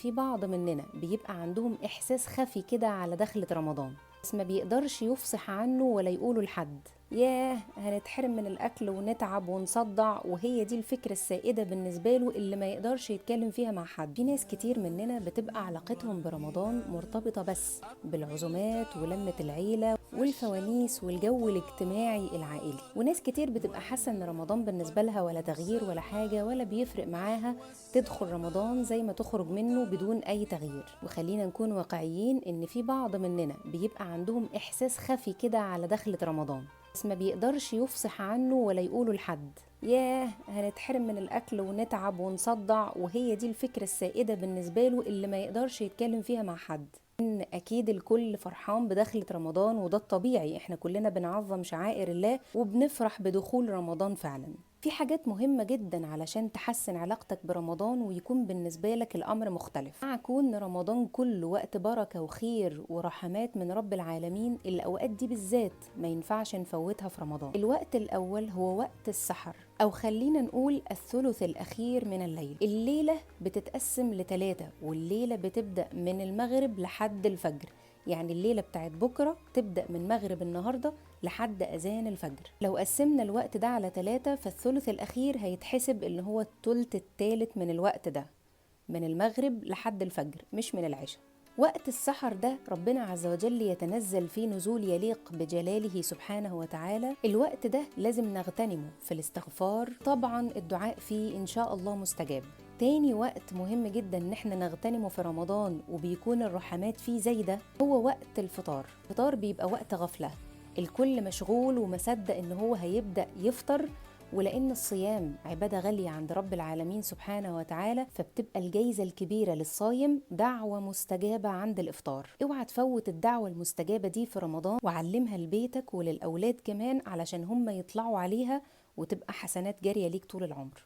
في بعض مننا بيبقى عندهم إحساس خفي كده على دخلة رمضان، بس ما بيقدرش يفصح عنه ولا يقوله لحد. ياه، هنتحرم من الأكل ونتعب ونصدع، وهي دي الفكرة السائدة بالنسبة له اللي ما يقدرش يتكلم فيها مع حد. في ناس كتير مننا بتبقى علاقتهم برمضان مرتبطة بس بالعزومات ولمة العيلة والفوانيس والجو الاجتماعي العائلي، وناس كتير بتبقى حاسة ان رمضان بالنسبة لها ولا تغيير ولا حاجة، ولا بيفرق معاها تدخل رمضان زي ما تخرج منه بدون اي تغيير. وخلينا نكون واقعيين ان في بعض مننا بيبقى عندهم احساس خفي كده على دخلة رمضان، بس ما بيقدرش يفصح عنه ولا يقوله لحد. ياه، هنتحرم من الأكل ونتعب ونصدع، وهي دي الفكرة السائدة بالنسبة له اللي ما يقدرش يتكلم فيها مع حد. إن أكيد الكل فرحان بدخلة رمضان، وده الطبيعي، إحنا كلنا بنعظم شعائر الله وبنفرح بدخول رمضان فعلا. في حاجات مهمة جدا علشان تحسن علاقتك برمضان ويكون بالنسبة لك الأمر مختلف. مع كون رمضان كله وقت بركة وخير ورحمات من رب العالمين، الأوقات دي بالذات ما ينفعش نفوتها في رمضان. الوقت الأول هو وقت السحر، أو خلينا نقول الثلث الأخير من الليل. الليلة بتتقسم لثلاثة، والليلة بتبدأ من المغرب لحد الفجر. يعني الليلة بتاعت بكرة تبدأ من مغرب النهاردة لحد أذان الفجر. لو قسمنا الوقت ده على 3، فالثلث الأخير هيتحسب اللي هو الثلث الثالث من الوقت ده، من المغرب لحد الفجر مش من العشاء. وقت السحر ده ربنا عز وجل يتنزل فيه نزول يليق بجلاله سبحانه وتعالى. الوقت ده لازم نغتنمه في الاستغفار، طبعا الدعاء فيه إن شاء الله مستجاب. تاني وقت مهم جدا ان احنا نغتنمه في رمضان وبيكون الرحمات فيه زايدة هو وقت الفطار. الفطار بيبقى وقت غفلة، الكل مشغول ومصدق ان هو هيبدأ يفطر، ولأن الصيام عبادة غالية عند رب العالمين سبحانه وتعالى، فبتبقى الجايزة الكبيرة للصايم دعوة مستجابة عند الإفطار. اوعى تفوت الدعوة المستجابة دي في رمضان، وعلمها لبيتك وللأولاد كمان علشان هم يطلعوا عليها وتبقى حسنات جارية ليك طول العمر.